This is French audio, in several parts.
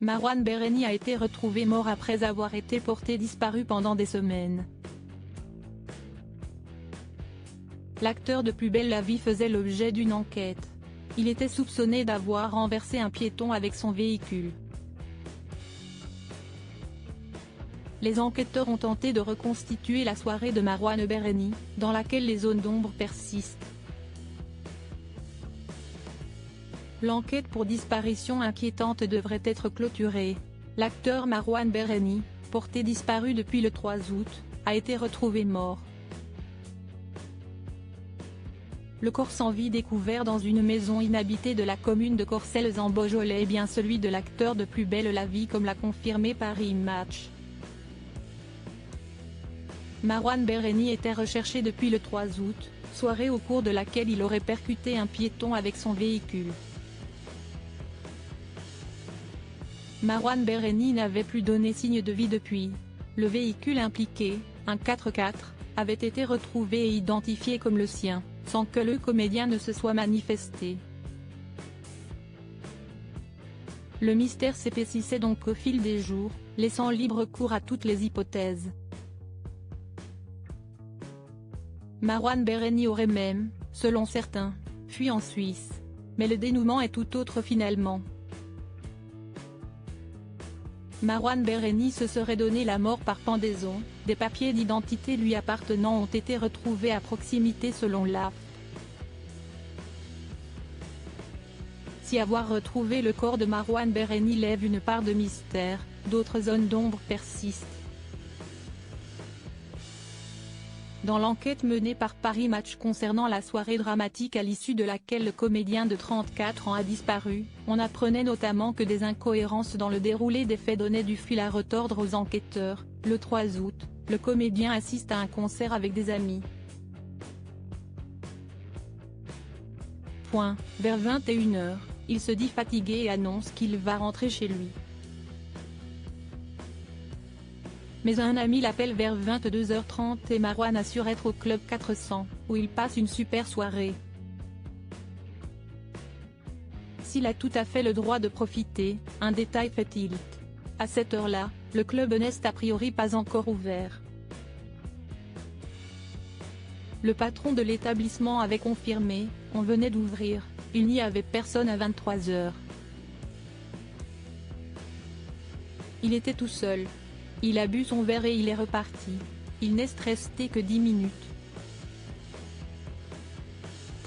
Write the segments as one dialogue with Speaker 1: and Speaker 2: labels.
Speaker 1: Marouane Berreni a été retrouvé mort après avoir été porté disparu pendant des semaines. L'acteur de Plus belle la vie faisait l'objet d'une enquête. Il était soupçonné d'avoir renversé un piéton avec son véhicule. Les enquêteurs ont tenté de reconstituer la soirée de Marouane Berreni, dans laquelle les zones d'ombre persistent. L'enquête pour disparition inquiétante devrait être clôturée. L'acteur Marouane Berreni, porté disparu depuis le 3 août, a été retrouvé mort. Le corps sans vie découvert dans une maison inhabitée de la commune de Corcelles en Beaujolais est bien celui de l'acteur de Plus belle la vie comme l'a confirmé Paris Match. Marouane Berreni était recherché depuis le 3 août, soirée au cours de laquelle il aurait percuté un piéton avec son véhicule. Marouane Berreni n'avait plus donné signe de vie depuis. Le véhicule impliqué, un 4x4, avait été retrouvé et identifié comme le sien, sans que le comédien ne se soit manifesté. Le mystère s'épaississait donc au fil des jours, laissant libre cours à toutes les hypothèses. Marouane Berreni aurait même, selon certains, fui en Suisse. Mais le dénouement est tout autre finalement. Marouane Berreni se serait donné la mort par pendaison, des papiers d'identité lui appartenant ont été retrouvés à proximité selon l'AFP. Si avoir retrouvé le corps de Marouane Berreni lève une part de mystère, d'autres zones d'ombre persistent. Dans l'enquête menée par Paris Match concernant la soirée dramatique à l'issue de laquelle le comédien de 34 ans a disparu, on apprenait notamment que des incohérences dans le déroulé des faits donnaient du fil à retordre aux enquêteurs. Le 3 août, le comédien assiste à un concert avec des amis. Vers 21 h, il se dit fatigué et annonce qu'il va rentrer chez lui. Mais un ami l'appelle vers 22 h 30 et Marouane assure être au Club 400, où il passe une super soirée. S'il a tout à fait le droit de profiter, un détail fait tilt. À cette heure-là, le club n'est a priori pas encore ouvert. Le patron de l'établissement avait confirmé, on venait d'ouvrir, il n'y avait personne à 23 h. Il était tout seul. Il a bu son verre et il est reparti. Il n'est resté que 10 minutes.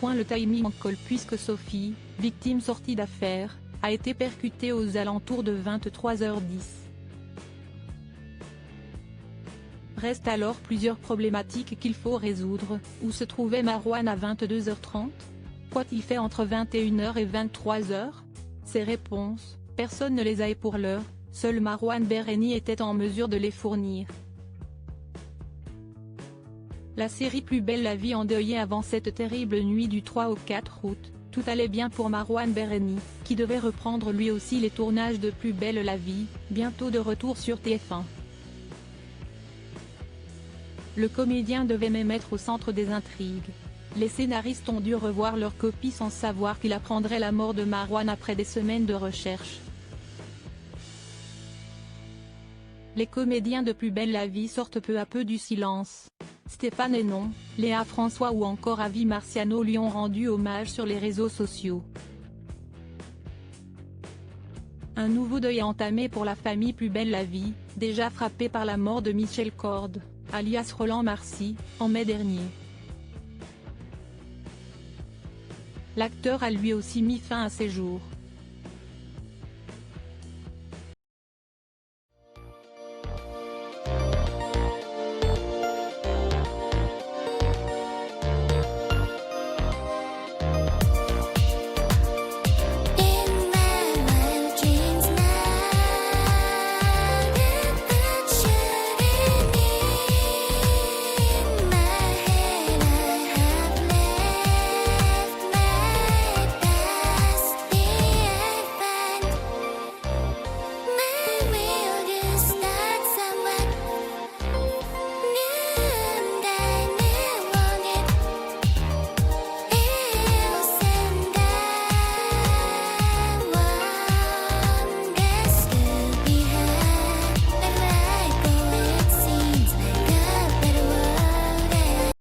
Speaker 1: Le timing en colle puisque Sophie, victime sortie d'affaires, a été percutée aux alentours de 23 h 10. Restent alors plusieurs problématiques qu'il faut résoudre. Où se trouvait Marouane à 22 h 30 ? Qu'a-t-il fait entre 21 h et 23 h ? Ces réponses, personne ne les a et pour l'heure. Seul Marouane Berreni était en mesure de les fournir. La série Plus belle la vie endeuillée avant cette terrible nuit du 3 au 4 août, tout allait bien pour Marouane Berreni, qui devait reprendre lui aussi les tournages de Plus belle la vie, bientôt de retour sur TF1. Le comédien devait même être au centre des intrigues. Les scénaristes ont dû revoir leur copie sans savoir qu'il apprendrait la mort de Marouane après des semaines de recherche. Les comédiens de Plus belle la vie sortent peu à peu du silence. Stéphane Hénon, Léa François ou encore Avi Marciano lui ont rendu hommage sur les réseaux sociaux. Un nouveau deuil est entamé pour la famille Plus belle la vie, déjà frappée par la mort de Michel Corde, alias Roland Marcy, en mai dernier. L'acteur a lui aussi mis fin à ses jours.